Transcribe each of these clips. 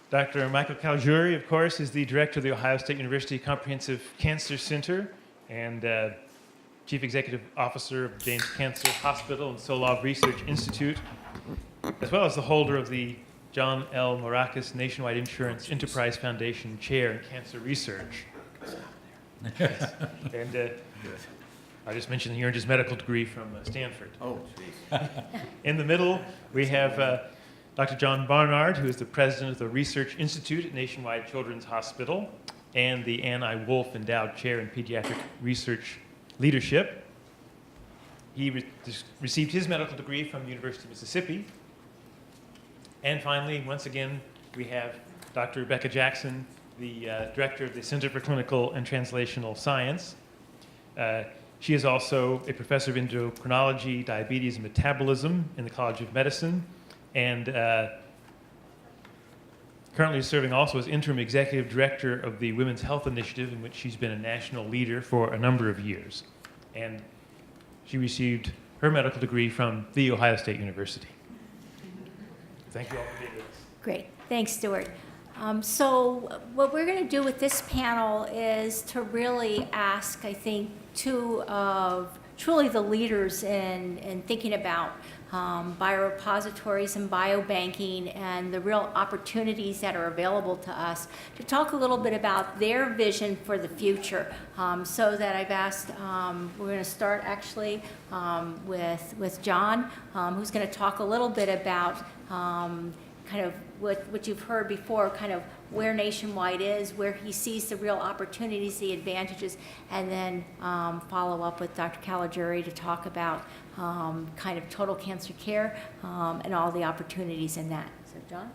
Dr. Michael Caligiuri, of course, is the director of the Ohio State University Comprehensive Cancer Center and Chief Executive Officer of James Cancer Hospital and Solov Research Institute, as well as the holder of the John L. Maracas Nationwide Insurance Enterprise Foundation Chair in Cancer Research. Yes. And I just mentioned he earned his medical degree from Stanford. Oh, jeez. In the middle, we have Dr. John Barnard, who is the president of the Research Institute at Nationwide Children's Hospital and the Ann I. Wolf Endowed Chair in Pediatric Research Leadership. He received his medical degree from the University of Mississippi. And finally, once again, we have Dr. Rebecca Jackson, the director of the Center for Clinical and Translational Science. She is also a professor of endocrinology, diabetes, and metabolism in the College of Medicine, and currently serving also as interim executive director of the Women's Health Initiative, in which she's been a national leader for a number of years. And she received her medical degree from The Ohio State University. Thank you all for being with us. Great. Thanks, Stuart. So what we're going to do with this panel is to really ask, I think, two of truly the leaders in thinking about biorepositories and biobanking and the real opportunities that are available to us, to talk a little bit about their vision for the future. So that I've asked, we're going to start actually with John, who's going to talk a little bit about kind of what you've heard before, kind of where Nationwide is, where he sees the real opportunities, the advantages, and then follow up with Dr. Caligiuri to talk about kind of total cancer care and all the opportunities in that. So, John?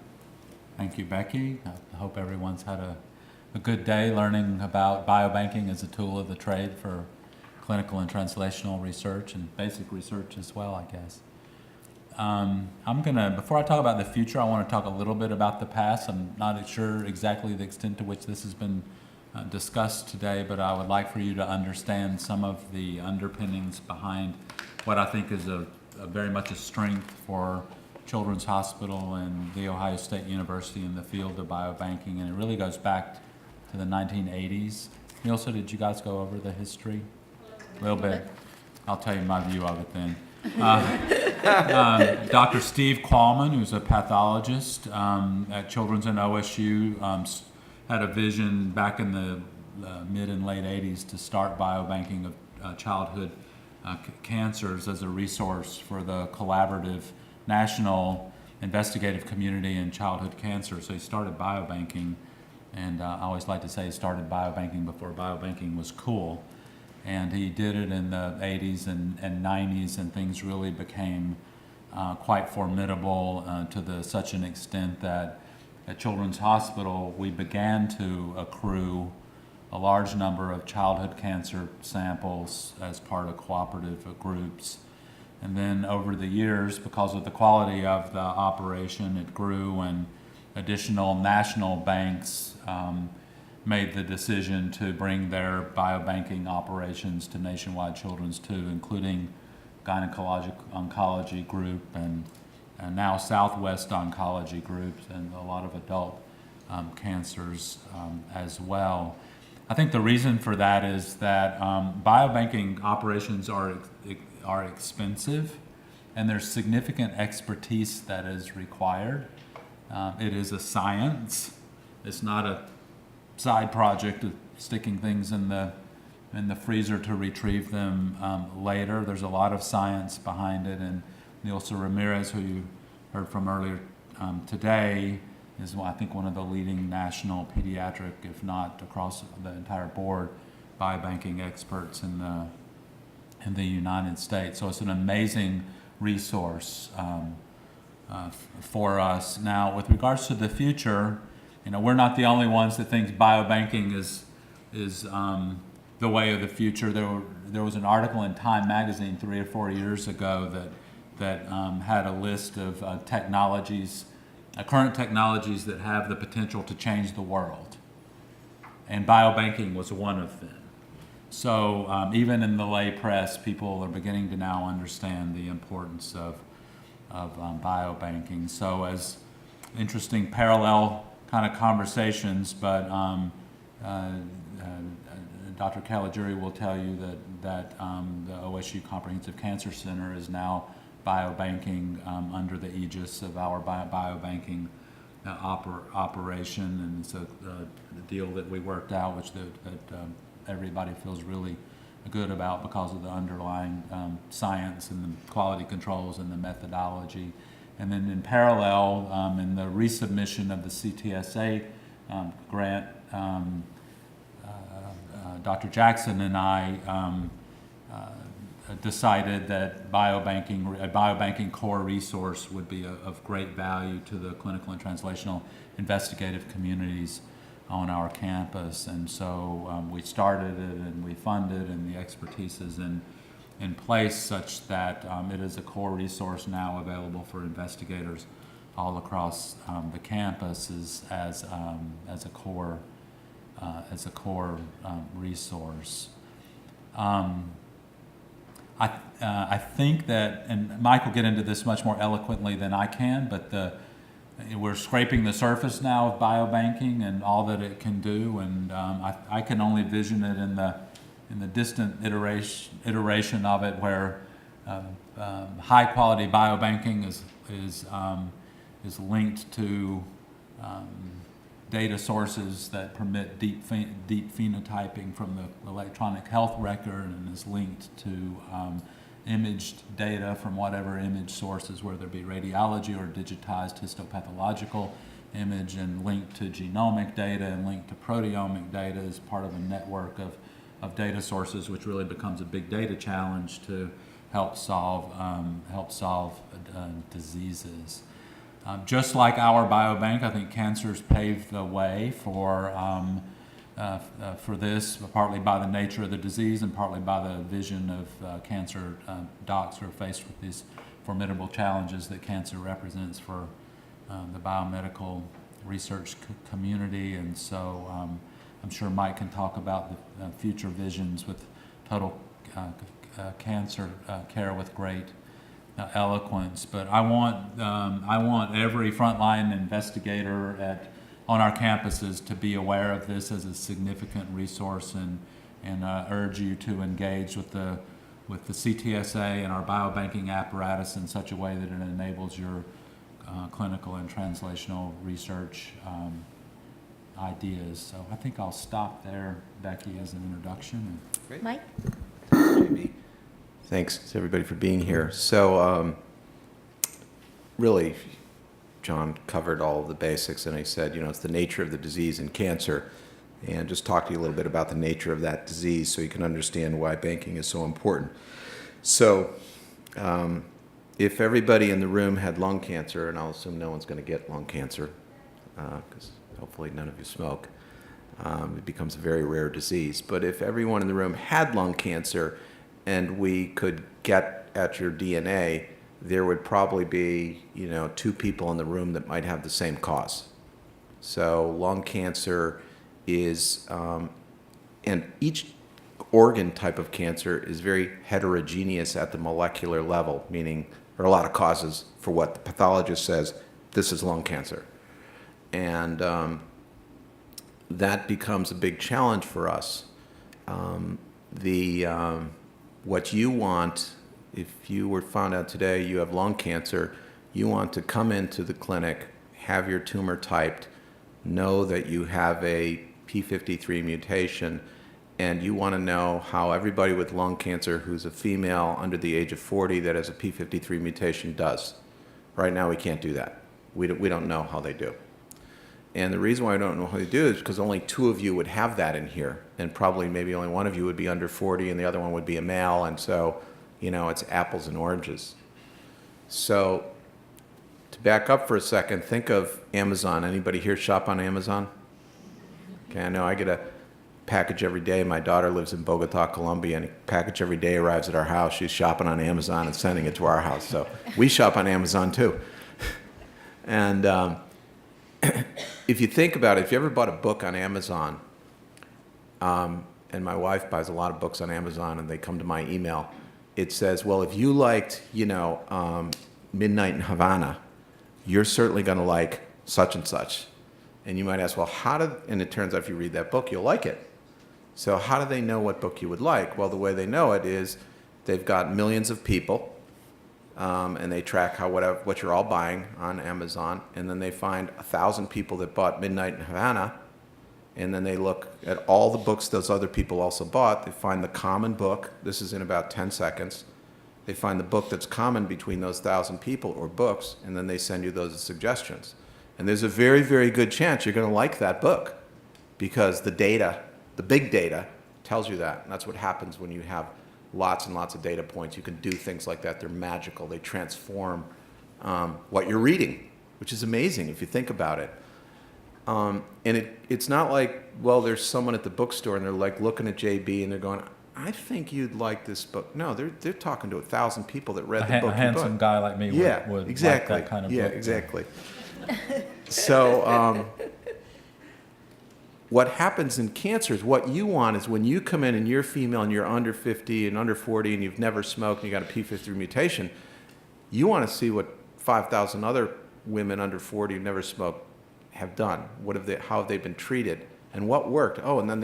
Thank you, Becky. I hope everyone's had a good day learning about biobanking as a tool of the trade for clinical and translational research and basic research as well, I guess. Before I talk about the future, I want to talk a little bit about the past. I'm not sure exactly the extent to which this has been discussed today, but I would like for you to understand some of the underpinnings behind what I think is a very much a strength for Children's Hospital and The Ohio State University in the field of biobanking, and it really goes back to the 1980s. Nielsa, did you guys go over the history? A little bit. I'll tell you my view of it then. Dr. Steve Qualman, who's a pathologist at Children's and OSU, had a vision back in the mid and late 80s to start biobanking of childhood cancers as a resource for the collaborative national investigative community in childhood cancer. So he started biobanking, and I always like to say he started biobanking before biobanking was cool. And he did it in the 80s and 90s, and things really became quite formidable to such an extent that at Children's Hospital we began to accrue a large number of childhood cancer samples as part of cooperative groups. And then over the years, because of the quality of the operation, it grew, and additional national banks made the decision to bring their biobanking operations to Nationwide Children's too, including Gynecologic Oncology Group and now Southwest Oncology Groups, and a lot of adult cancers as well. I think the reason for that is that biobanking operations are expensive, and there's significant expertise that is required. It is a science. It's not a side project of sticking things in the freezer to retrieve them later. There's a lot of science behind it, and Nielsa Ramirez, who you heard from earlier today, is I think one of the leading national pediatric, if not across the entire board, biobanking experts in the United States. So it's an amazing resource for us. Now, with regards to the future, we're not the only ones that think biobanking is the way of the future. There was an article in Time magazine 3 or 4 years ago that had a list of technologies, current technologies that have the potential to change the world, and biobanking was one of them. So even in the lay press, people are beginning to now understand the importance of biobanking. So as interesting parallel kind of conversations, but Dr. Caligiuri will tell you that the OSU Comprehensive Cancer Center is now biobanking under the aegis of our biobanking operation, and it's a deal that we worked out, which that everybody feels really good about because of the underlying science and the quality controls and the methodology. And then in parallel, in the resubmission of the CTSA grant, Dr. Jackson and I decided that a biobanking core resource would be of great value to the clinical and translational investigative communities on our campus. And so we started it and we funded, and the expertise is in place such that it is a core resource now available for investigators all across the campus as a core resource. I think that, and Mike will get into this much more eloquently than I can, but we're scraping the surface now of biobanking and all that it can do, and I can only vision it in the distant iteration of it, where high quality biobanking is linked to data sources that permit deep phenotyping from the electronic health record, and is linked to imaged data from whatever image sources, whether it be radiology or digitized histopathological image, and linked to genomic data and linked to proteomic data as part of a network of data sources, which really becomes a big data challenge to help solve diseases. Just like our biobank, I think cancer's paved the way for this, partly by the nature of the disease and partly by the vision of cancer docs who are faced with these formidable challenges that cancer represents for the biomedical research community. And so I'm sure Mike can talk about the future visions with total cancer care with great eloquence. But I want every frontline investigator on our campuses to be aware of this as a significant resource, and urge you to engage with the CTSA and our biobanking apparatus in such a way that it enables your clinical and translational research ideas. So I think I'll stop there, Becky, as an introduction. Great. Mike? Jamie. Thanks to everybody for being here. So really, John covered all of the basics, and he said, it's the nature of the disease in cancer, and just talk to you a little bit about the nature of that disease so you can understand why banking is so important. So if everybody in the room had lung cancer, and I'll assume no one's going to get lung cancer, because hopefully none of you smoke, it becomes a very rare disease. But if everyone in the room had lung cancer and we could get at your DNA, there would probably be, 2 people in the room that might have the same cause. So lung cancer is, and each organ type of cancer is very heterogeneous at the molecular level, meaning there are a lot of causes for what the pathologist says, this is lung cancer. And that becomes a big challenge for us. What you want, if you were found out today you have lung cancer, you want to come into the clinic, have your tumor typed, know that you have a p53 mutation, and you want to know how everybody with lung cancer who's a female under the age of 40 that has a p53 mutation does. Right now we can't do that. We don't know how they do. And the reason why I don't know how they do is because only 2 of you would have that in here, and probably maybe only 1 of you would be under 40 and the other one would be a male, and so, it's apples and oranges. So to back up for a second, think of Amazon. Anybody here shop on Amazon? Okay, I know I get a package every day. My daughter lives in Bogota, Colombia, and a package every day arrives at our house. She's shopping on Amazon and sending it to our house. So we shop on Amazon too. And if you think about it, if you ever bought a book on Amazon, and my wife buys a lot of books on Amazon and they come to my email, it says, well, if you liked, Midnight in Havana, you're certainly going to like such and such. And you might ask, well, and it turns out if you read that book, you'll like it. So how do they know what book you would like? Well, the way they know it is they've got millions of people, and they track what you're all buying on Amazon, and then they find 1,000 people that bought Midnight in Havana, and then they look at all the books those other people also bought. They find the common book. This is in about 10 seconds. They find the book that's common between those 1,000 people or books, and then they send you those as suggestions. And there's a very, very good chance you're going to like that book because the data, the big data, tells you that. And that's what happens when you have lots and lots of data points. You can do things like that. They're magical. They transform what you're reading, which is amazing if you think about it. And it's not like, well, there's someone at the bookstore and they're like looking at JB and they're going, I think you'd like this book. No, they're talking to 1,000 people that read the book. A handsome guy like me would exactly. like that kind of book. book. Yeah, exactly. So what happens in cancer is what you want is when you come in and you're female and you're under 50 and under 40 and you've never smoked and you got a P53 mutation, you want to see what 5,000 other women under 40 who never smoked have done. How have they been treated? And what worked? Oh, and then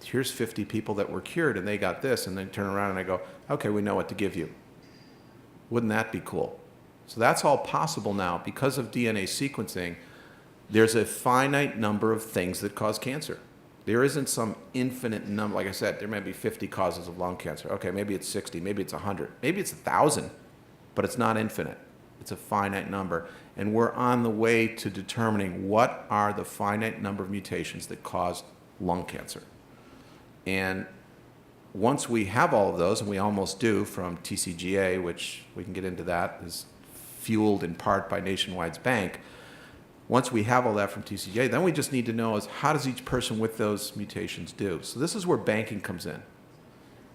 here's 50 people that were cured and they got this, and then turn around and I go, okay, we know what to give you. Wouldn't that be cool? So that's all possible now because of DNA sequencing. There's a finite number of things that cause cancer. There isn't some infinite number. Like I said, there may be 50 causes of lung cancer. Okay, maybe it's 60, maybe it's 100, maybe it's 1,000, but it's not infinite. It's a finite number. And we're on the way to determining what are the finite number of mutations that cause lung cancer. And once we have all of those, and we almost do from TCGA, which we can get into that, is fueled in part by Nationwide's bank. Once we have all that from TCGA, then we just need to know is how does each person with those mutations do? So this is where banking comes in.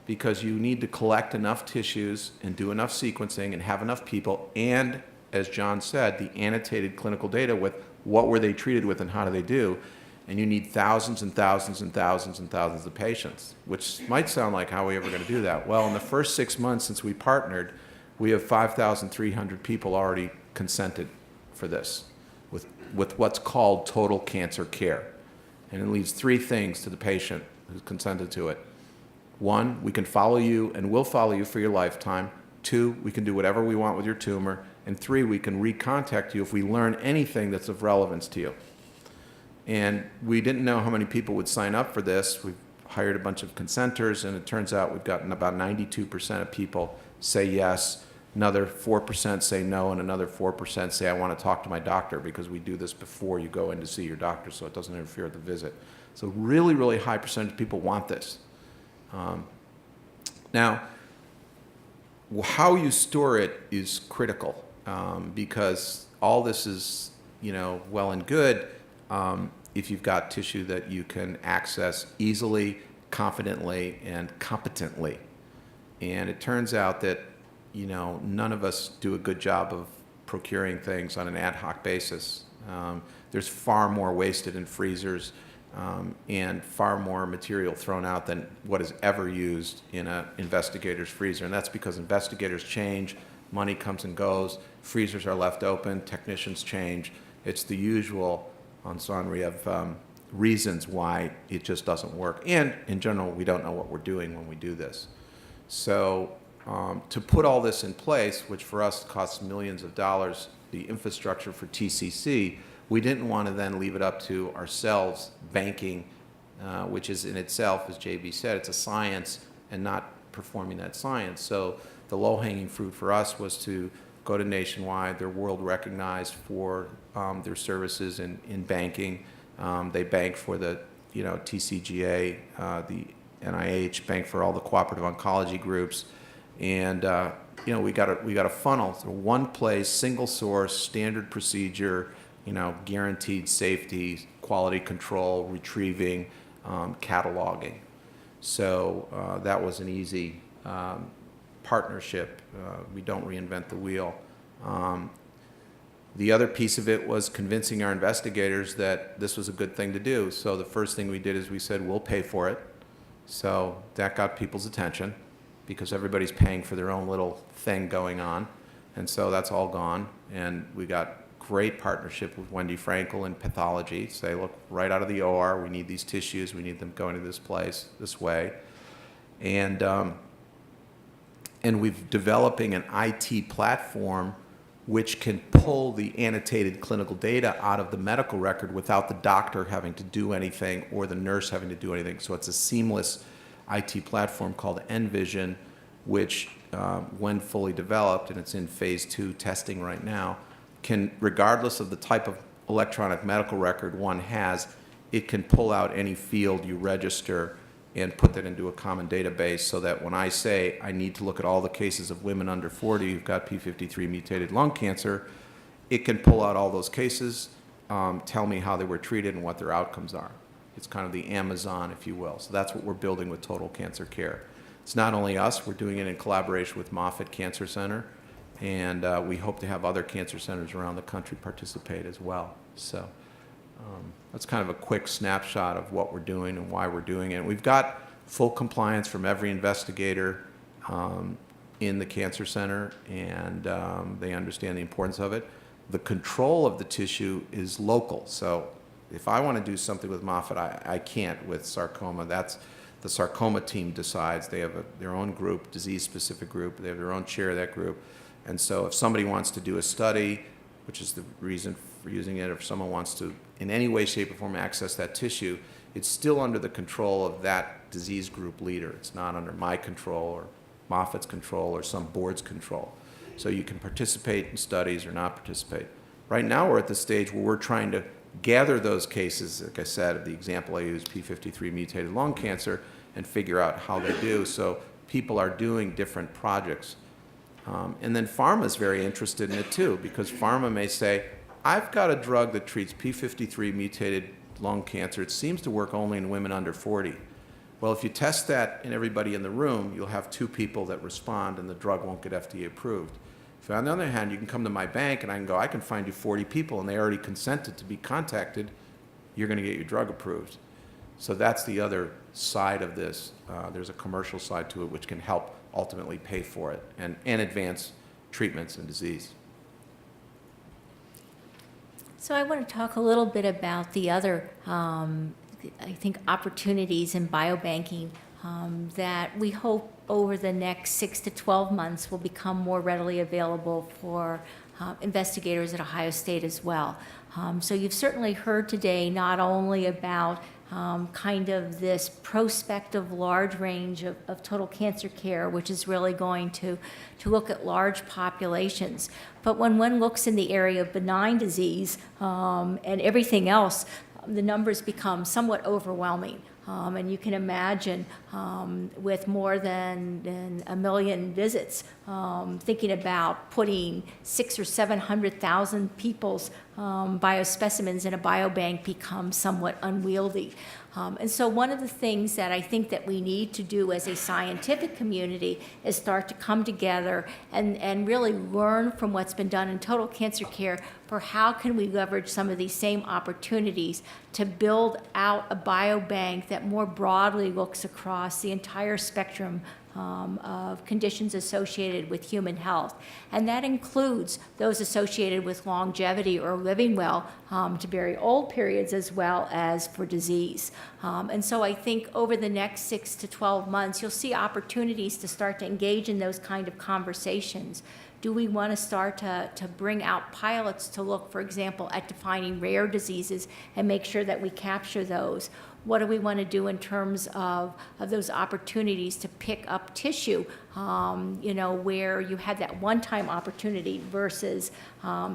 Because you need to collect enough tissues and do enough sequencing and have enough people and, as John said, the annotated clinical data with what were they treated with and how do they do. And you need thousands and thousands and thousands and thousands of patients, which might sound like how are we ever going to do that? Well, in the first 6 months since we partnered, we have 5,300 people already consented for this with what's called total cancer care. And it leaves 3 things to the patient who's consented to it. 1, we can follow you and we'll follow you for your lifetime. 2, we can do whatever we want with your tumor. And 3, we can recontact you if we learn anything that's of relevance to you. And we didn't know how many people would sign up for this. We've hired a bunch of consenters, and it turns out we've gotten about 92% of people say yes. Another 4% say no, and another 4% say, I want to talk to my doctor, because we do this before you go in to see your doctor so it doesn't interfere with the visit. So really, really high percentage of people want this. Now, how you store it is critical, because all this is, well and good if you've got tissue that you can access easily, confidently, and competently. And it turns out that none of us do a good job of procuring things on an ad hoc basis. There's far more wasted in freezers and far more material thrown out than what is ever used in an investigator's freezer. And that's because investigators change, money comes and goes, freezers are left open, technicians change. It's the usual ensemble of reasons why it just doesn't work. And in general, we don't know what we're doing when we do this. So to put all this in place, which for us costs millions of dollars, the infrastructure for TCC, we didn't want to then leave it up to ourselves, banking, which is in itself, as JB said, it's a science and not performing that science. So the low-hanging fruit for us was to go to Nationwide. They're world recognized for their services in banking. They bank for the TCGA, the NIH, bank for all the cooperative oncology groups. And we got a funnel, so one place, single source, standard procedure, guaranteed safety, quality control, retrieving, cataloging. So that was an easy partnership. We don't reinvent the wheel. The other piece of it was convincing our investigators that this was a good thing to do. So the first thing we did is we said, we'll pay for it. So that got people's attention, because everybody's paying for their own little thing going on. And so that's all gone. And we got great partnership with Wendy Frankel in pathology. Say, look, right out of the OR, we need these tissues, we need them going to this place, this way. And we're developing an IT platform which can pull the annotated clinical data out of the medical record without the doctor having to do anything or the nurse having to do anything. So it's a seamless IT platform called NVision, which, when fully developed, and it's in phase 2 testing right now, can, regardless of the type of electronic medical record one has, it can pull out any field you register and put that into a common database, so that when I say I need to look at all the cases of women under 40 who've got P53 mutated lung cancer, it can pull out all those cases, tell me how they were treated and what their outcomes are. It's kind of the Amazon, if you will. So that's what we're building with Total Cancer Care. It's not only us, we're doing it in collaboration with Moffitt Cancer Center, and we hope to have other cancer centers around the country participate as well. So that's kind of a quick snapshot of what we're doing and why we're doing it. We've got full compliance from every investigator in the cancer center, and they understand the importance of it. The control of the tissue is local. So if I want to do something with Moffitt, I can't with sarcoma. That's the sarcoma team decides. They have their own group, disease-specific group. They have their own chair of that group. And so if somebody wants to do a study, which is the reason for using it, if someone wants to in any way, shape, or form access that tissue, it's still under the control of that disease group leader. It's not under my control or Moffitt's control or some board's control. So you can participate in studies or not participate. Right now we're at the stage where we're trying to gather those cases, like I said, the example I used, P53 mutated lung cancer, and figure out how they do. So people are doing different projects. And then pharma is very interested in it too, because pharma may say, I've got a drug that treats P53 mutated lung cancer. It seems to work only in women under 40. Well, if you test that in everybody in the room, you'll have 2 people that respond and the drug won't get FDA approved. If on the other hand, you can come to my bank and I can go, I can find you 40 people and they already consented to be contacted, you're going to get your drug approved. So that's the other side of this. There's a commercial side to it which can help ultimately pay for it and advance treatments and disease. So I want to talk a little bit about the other, I think, opportunities in biobanking that we hope over the next 6 to 12 months will become more readily available for investigators at Ohio State as well. So you've certainly heard today not only about kind of this prospective large range of total cancer care, which is really going to look at large populations. But when one looks in the area of benign disease and everything else, the numbers become somewhat overwhelming. And you can imagine with more than 1 million visits, thinking about putting 600,000 or 700,000 people's biospecimens in a biobank becomes somewhat unwieldy. And so one of the things that I think that we need to do as a scientific community is start to come together and really learn from what's been done in total cancer care for how can we leverage some of these same opportunities to build out a biobank that more broadly looks across the entire spectrum of conditions associated with human health. And that includes those associated with longevity or living well to very old periods as well as for disease. And so I think over the next 6 to 12 months, you'll see opportunities to start to engage in those kind of conversations. Do we want to start to bring out pilots to look, for example, at defining rare diseases and make sure that we capture those? What do we want to do in terms of those opportunities to pick up tissue, where you had that one-time opportunity versus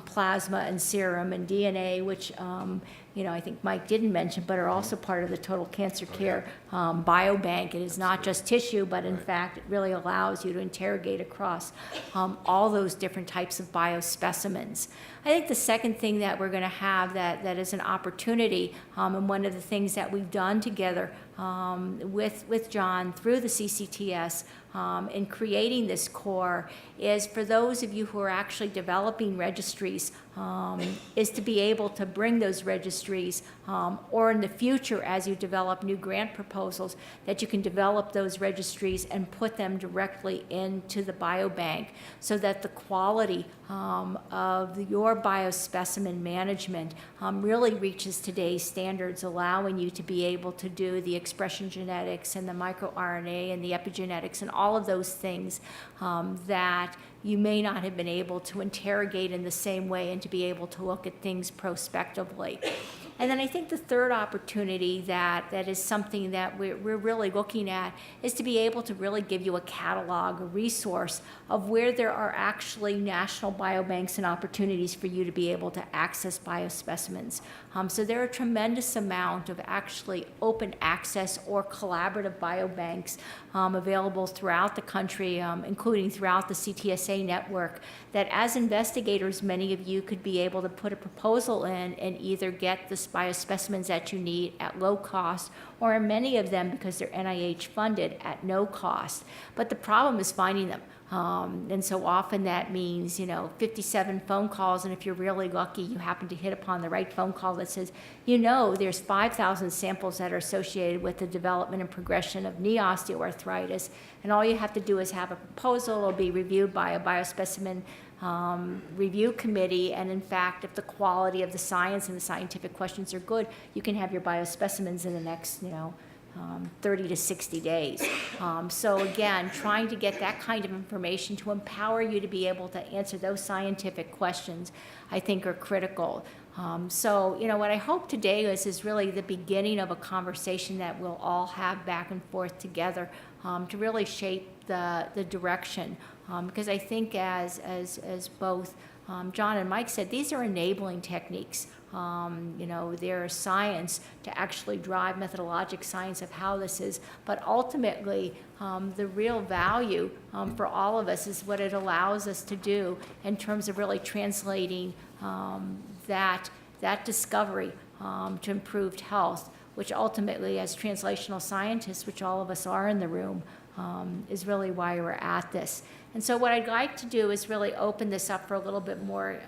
plasma and serum and DNA, which I think Mike didn't mention, but are also part of the total cancer care biobank. It is not just tissue, but in fact, it really allows you to interrogate across all those different types of biospecimens. I think the second thing that we're going to have that is an opportunity, and one of the things that we've done together with John through the CCTS in creating this core is for those of you who are actually developing registries is to be able to bring those registries, or in the future, as you develop new grant proposals, that you can develop those registries and put them directly into the biobank so that the quality of your biospecimen management really reaches today's standards, allowing you to be able to do the expression genetics and the microRNA and the epigenetics and all of those things that you may not have been able to interrogate in the same way, and to be able to look at things prospectively. And then I think the third opportunity that is something that we're really looking at is to be able to really give you a catalog, a resource of where there are actually national biobanks and opportunities for you to be able to access biospecimens. So there are a tremendous amount of actually open access or collaborative biobanks available throughout the country, including throughout the CTSA network, that as investigators, many of you could be able to put a proposal in and either get the biospecimens that you need at low cost, or in many of them, because they're NIH funded, at no cost. But the problem is finding them. And so often that means, 57 phone calls, and if you're really lucky, you happen to hit upon the right phone call that says, there's 5,000 samples that are associated with the development and progression of knee osteoarthritis, and all you have to do is have a proposal. It'll be reviewed by a biospecimen review committee, and in fact, if the quality of the science and the scientific questions are good, you can have your biospecimens in the next, 30 to 60 days. So again, trying to get that kind of information to empower you to be able to answer those scientific questions, I think, are critical. So, what I hope today is really the beginning of a conversation that we'll all have back and forth together to really shape the direction. Because I think as both John and Mike said, these are enabling techniques. They're science to actually drive methodologic science of how this is, but ultimately the real value for all of us is what it allows us to do in terms of really translating that discovery to improved health, which ultimately, as translational scientists, which all of us are in the room, is really why we're at this. And so what I'd like to do is really open this up for a little bit more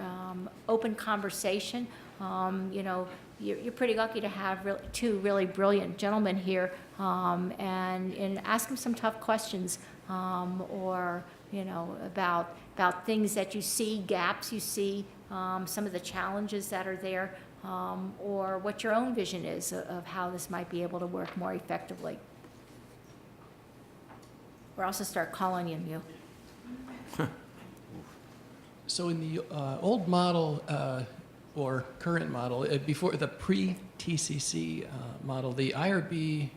open conversation. You're pretty lucky to have two really brilliant gentlemen here, and ask them some tough questions, or about things that you see, gaps you see, some of the challenges that are there, or what your own vision is of how this might be able to work more effectively. Or also start calling you. So in the old model, or current model, before the pre-TCC model, the IRB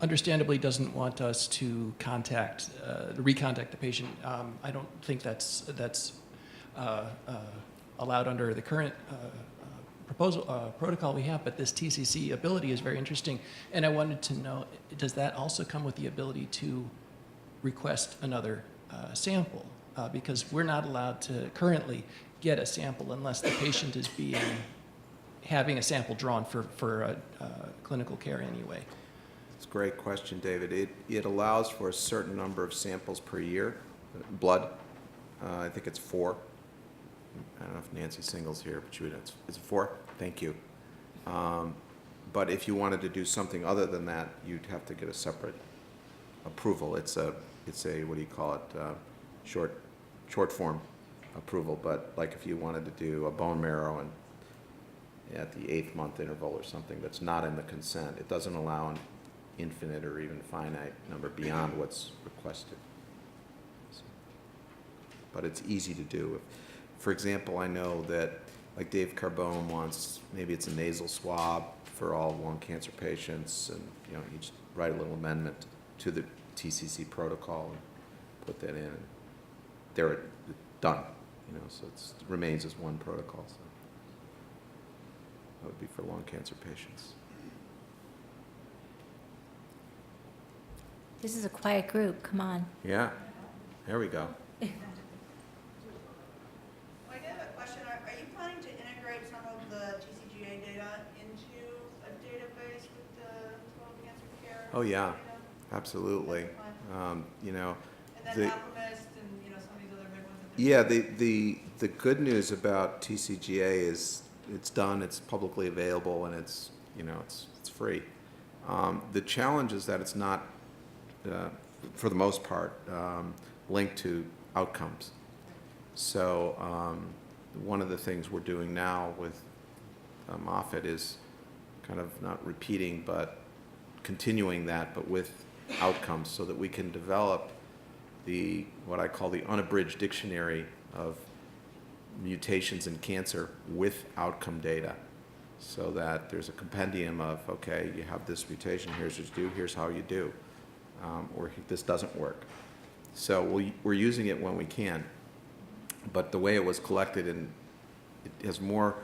understandably doesn't want us to recontact the patient. I don't think that's allowed under the current protocol we have, but this TCC ability is very interesting. And I wanted to know, does that also come with the ability to request another sample? Because we're not allowed to currently get a sample unless the patient is having a sample drawn for clinical care anyway. It's a great question, David. It allows for a certain number of samples per year, blood. I think it's 4. I don't know if Nancy Single's here, but it's 4. Thank you. But if you wanted to do something other than that, you'd have to get a separate approval. It's a what do you call it? Short form approval. But like if you wanted to do a bone marrow and at the 8th month interval or something that's not in the consent, it doesn't allow an infinite or even finite number beyond what's requested. So, but it's easy to do. For example, I know that like Dave Carbone wants, maybe it's a nasal swab for all lung cancer patients, and you just write a little amendment to the TCC protocol and put that in. They're done, so it remains as one protocol. So that would be for lung cancer patients. This is a quiet group. Come on. Yeah, there we go. I have a question. Are you planning to integrate some of the TCGA data into a database with the colon cancer care? Oh yeah, data? absolutely. And then the- Alchemist and some of these other big ones. Yeah, the good news about TCGA is it's done, it's publicly available, and it's, you know, it's free. The challenge is that it's not, for the most part, linked to outcomes. So one of the things we're doing now with Moffitt is kind of not repeating, but continuing that, but with outcomes, so that we can develop what I call the unabridged dictionary of mutations in cancer with outcome data, so that there's a compendium of, okay, you have this mutation, here's what you do, here's how you do, or this doesn't work. So we're using it when we can, but the way it was collected, and it has more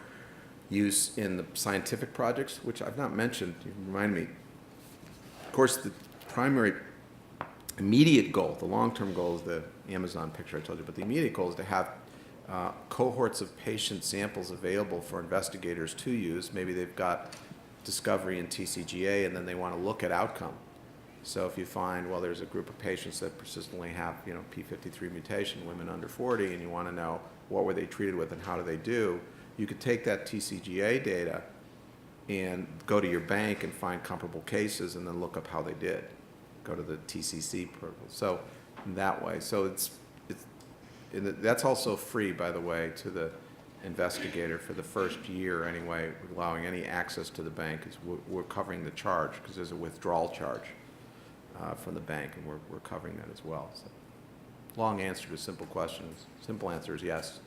use in the scientific projects, which I've not mentioned, you remind me. Of course, the primary immediate goal, the long-term goal is the Amazon picture I told you, but the immediate goal is to have cohorts of patient samples available for investigators to use. Maybe they've got discovery in TCGA and then they want to look at outcome. So if you find, well, there's a group of patients that persistently have, you know, P53 mutation, women under 40, and you want to know what were they treated with and how do they do, you could take that TCGA data and go to your bank and find comparable cases and then look up how they did. Go to the TCC program. So that way, so that's also free, by the way, to the investigator for the first year anyway, allowing any access to the bank. Is we're covering the charge because there's a withdrawal charge from the bank, and we're covering that as well. So, long answer to simple questions. Simple answer is yes.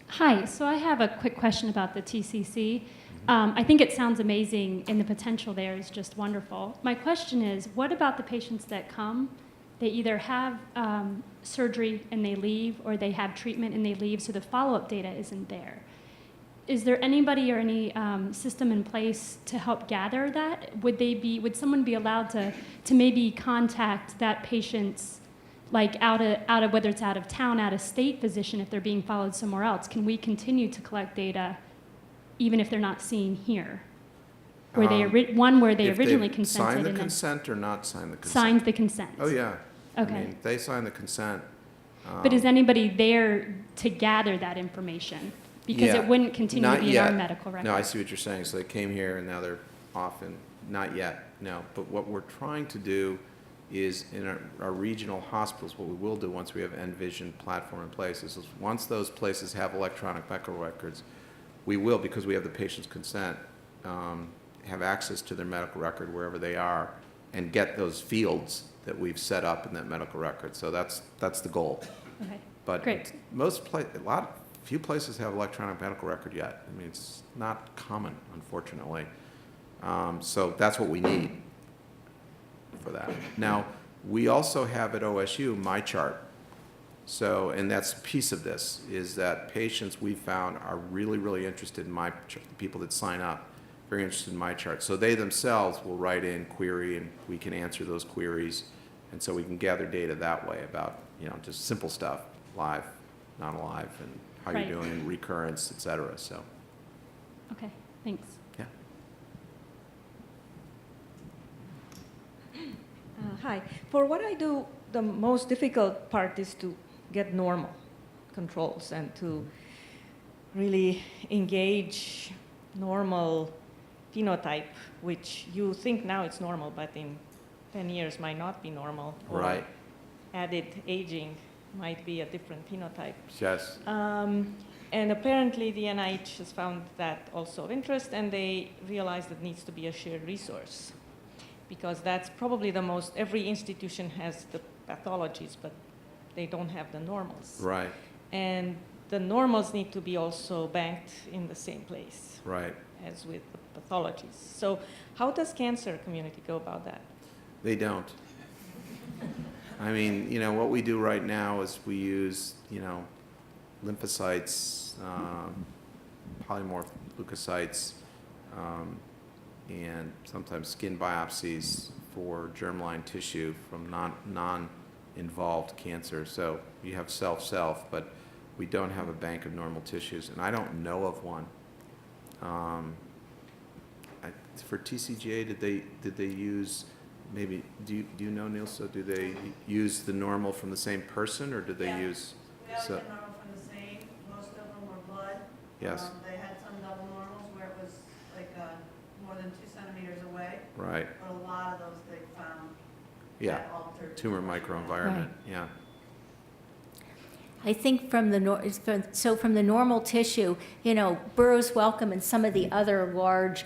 Hi, so I have a quick question about the TCC. I think it sounds amazing, and the potential there is just wonderful. My question is, what about the patients that come? They either have surgery and they leave, or they have treatment and they leave, so the follow-up data isn't there. Is there anybody or any system in place to help gather that? Would someone be allowed to maybe contact that patient's, like out of whether it's out of town, out of state physician, if they're being followed somewhere else? Can we continue to collect data even if they're not seen here? Where they originally consented Sign the and then consent or not sign the consent? signs the consent. Oh yeah. Okay. I mean, they sign the consent. But is anybody there to gather that information? Because Yeah. it wouldn't continue Not to be in yet. our medical record. No, I see what you're saying. So they came here and now they're off, and not yet, no. But what we're trying to do is in our regional hospitals, what we will do once we have Envision platform in place is once those places have electronic medical records, we will, because we have the patient's consent, have access to their medical record wherever they are and get those fields that we've set up in that medical record. So that's the goal. Okay. But Great. few places have electronic medical record yet. I mean, it's not common, unfortunately. So that's what we need for that. Now, we also have at OSU MyChart. So, and that's a piece of this, is that patients we found are really, really interested in MyChart. People that sign up, very interested in MyChart. So they themselves will write in query, and we can answer those queries. And so we can gather data that way about, you know, just simple stuff, live, not alive, and how Right. you're doing, recurrence, et cetera. So, Okay, thanks. yeah. Hi. For what I do, the most difficult part is to get normal controls and to really engage normal phenotype, which you think now it's normal, but in 10 years might not be normal. Or Right. added aging might be a different phenotype. Yes. And apparently the NIH has found that also of interest, and they realized that needs to be a shared resource, because that's probably the most, every institution has the pathologies, but they don't have the normals. Right. And the normals need to be also banked in the same place Right. as with the pathologies. So how does cancer community go about that? They don't. I mean, you know, what we do right now is we use, you know, lymphocytes, polymorph leukocytes, and sometimes skin biopsies for germline tissue from non-involved cancer. So you have self, but we don't have a bank of normal tissues, and I don't know of one. For TCGA, did they use maybe, do you know, Neil, so do they use the normal from the same person, or do they Yeah. use? We always So, get normal from the same, most of them were blood. yes, They had some double normals where it was like more than 2 centimeters away, right, but a lot of those they found yeah, had altered. tumor microenvironment, yeah. I think from the normal tissue, Burroughs Wellcome and some of the other large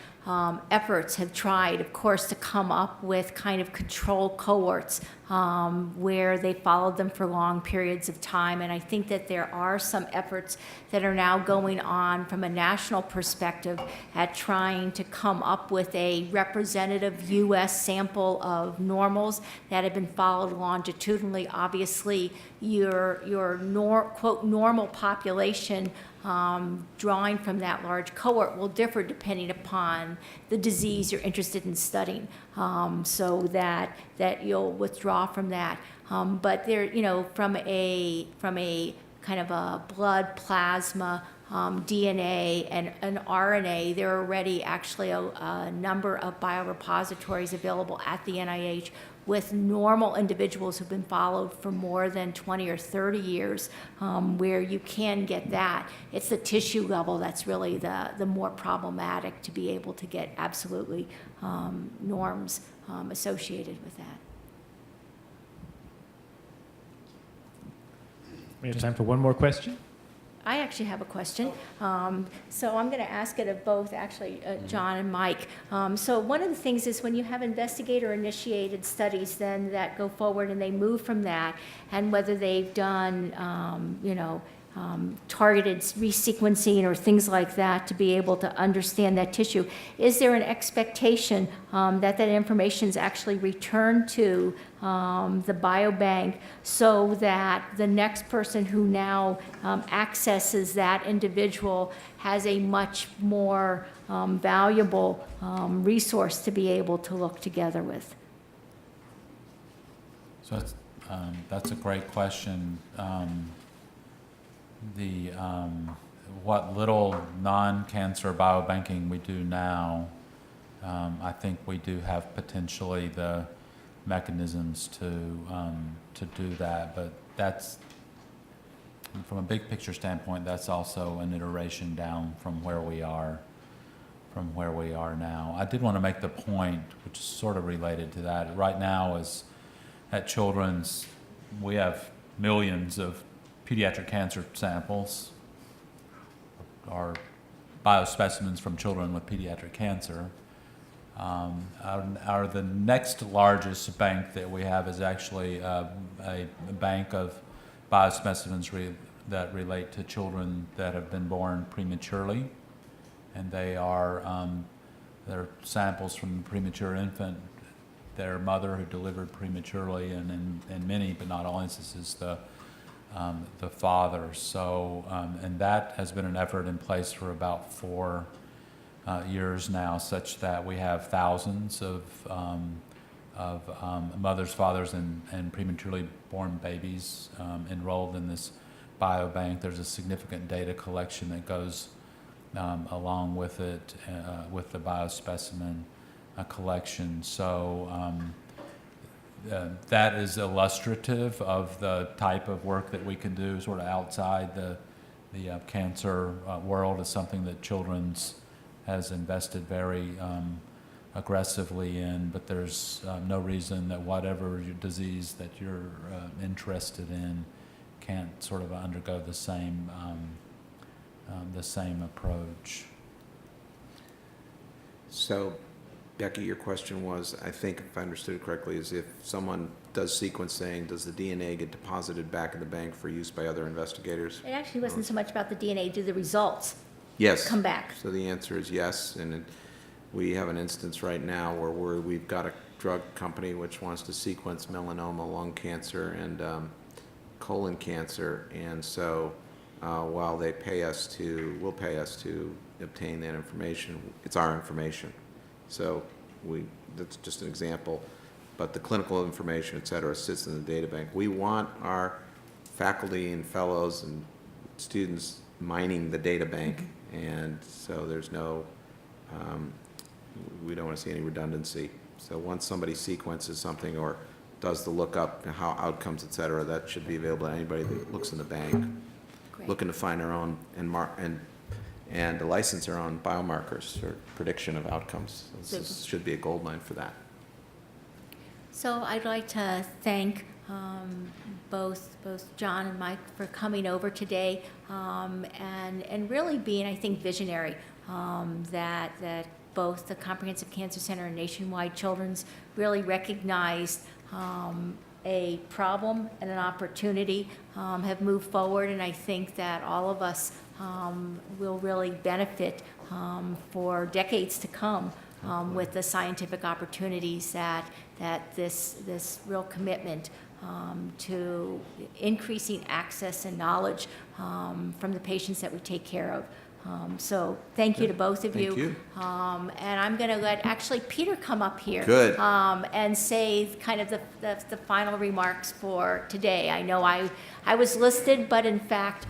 efforts have tried, of course, to come up with kind of control cohorts where they followed them for long periods of time. And I think that there are some efforts that are now going on from a national perspective at trying to come up with a representative U.S. sample of normals that have been followed longitudinally. Obviously, your quote normal population drawing from that large cohort will differ depending upon the disease you're interested in studying, so that you'll withdraw from that. But there, from a kind of a blood plasma, DNA and an RNA, there are already actually a number of biorepositories available at the NIH with normal individuals who've been followed for more than 20 or 30 years, where you can get that. It's the tissue level that's really the more problematic to be able to get absolutely norms associated with that. We have time for one more question. I actually have a question. So I'm going to ask it of both, actually, John and Mike. So one of the things is when you have investigator-initiated studies then that go forward and they move from that, and whether they've done, targeted resequencing or things like that to be able to understand that tissue, is there an expectation that information is actually returned to the biobank so that the next person who now accesses that individual has a much more valuable resource to be able to look together with? So that's a great question. What little non-cancer biobanking we do now, I think we do have potentially the mechanisms to do that, but that's, from a big picture standpoint, that's also an iteration down from where we are now. I did want to make the point, which is sort of related to that. Right now, is at Children's, we have millions of pediatric cancer samples, or biospecimens from children with pediatric cancer. The next largest bank that we have is actually a bank of biospecimens that relate to children that have been born prematurely, and they're samples from the premature infant, their mother who delivered prematurely, and in many but not all instances the father. So, and that has been an effort in place for about 4 years now, such that we have thousands of mothers, fathers, and prematurely born babies enrolled in this biobank. There's a significant data collection that goes along with it, with the biospecimen collection. So that is illustrative of the type of work that we can do sort of outside the cancer world. Is something that Children's has invested very aggressively in, but there's no reason that whatever your disease that you're interested in can't sort of undergo the same approach. So, Becky, your question was, I think if I understood it correctly, is if someone does sequencing, does the DNA get deposited back in the bank for use by other investigators? It actually wasn't so much about the DNA, do the results Yes. come back? So the answer is yes, and we have an instance right now where we've got a drug company which wants to sequence melanoma, lung cancer, and colon cancer, and so while will pay us to obtain that information, it's our information. So that's just an example, but the clinical information, et cetera, sits in the data bank. We want our faculty and fellows and students mining the data bank, and so there's no, we don't want to see any redundancy. So once somebody sequences something or does the lookup, how outcomes, et cetera, that should be available to anybody that looks in the bank, Great. looking to find their own and to license their own biomarkers or prediction of outcomes. Should be a gold mine for that. So I'd like to thank both John and Mike for coming over today and really being, I think, visionary that both the Comprehensive Cancer Center and Nationwide Children's really recognized a problem and an opportunity, have moved forward, and I think that all of us will really benefit for decades to come with the scientific opportunities that this real commitment to increasing access and knowledge from the patients that we take care of. So thank you to both of you. Thank you. And I'm going to let actually Peter come up here. Good. And say kind of the final remarks for today. I know I was listed, but in fact,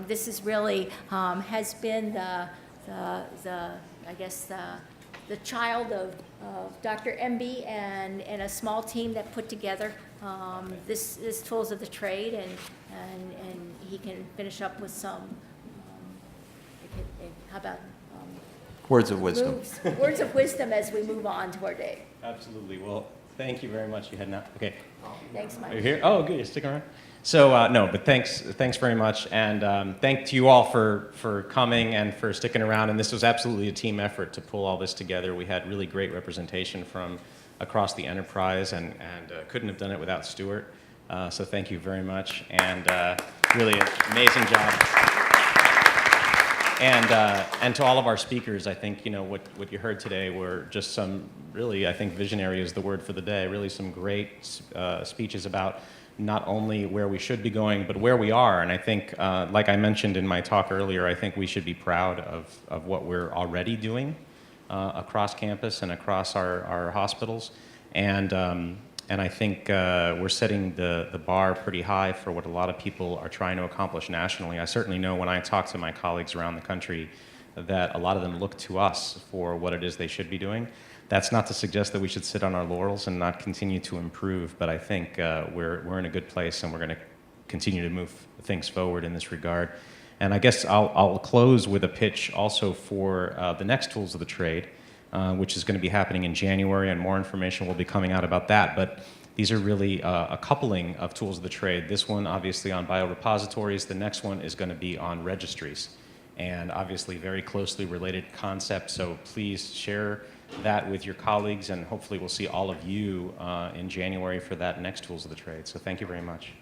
this is really has been the child of Dr. MB and a small team that put together this Tools of the Trade, and he can finish up with some. How about Words of wisdom. words of wisdom as we move on to our day? Absolutely. Well, thank you very much. You had not. Okay. Thanks, Mike. Are you here? Oh, good. You're sticking around. So no, but thanks very much, and thank to you all for coming and for sticking around. And this was absolutely a team effort to pull all this together. We had really great representation from across the enterprise, and couldn't have done it without Stuart. So thank you very much, and really an amazing job. And to all of our speakers, I think what you heard today were just some really, I think visionary is the word for the day. Really some great speeches about not only where we should be going, but where we are. And I think, like I mentioned in my talk earlier, I think we should be proud of what we're already doing across campus and across our hospitals. And I think we're setting the bar pretty high for what a lot of people are trying to accomplish nationally. I certainly know when I talk to my colleagues around the country that a lot of them look to us for what it is they should be doing. That's not to suggest that we should sit on our laurels and not continue to improve, but I think we're in a good place, and we're going to continue to move things forward in this regard. And I guess I'll close with a pitch also for the next Tools of the Trade, which is going to be happening in January, and more information will be coming out about that. But these are really a coupling of Tools of the Trade. This one obviously on biorepositories. The next one is going to be on registries, and obviously very closely related concepts. So please share that with your colleagues, and hopefully we'll see all of you in January for that next Tools of the Trade. So thank you very much.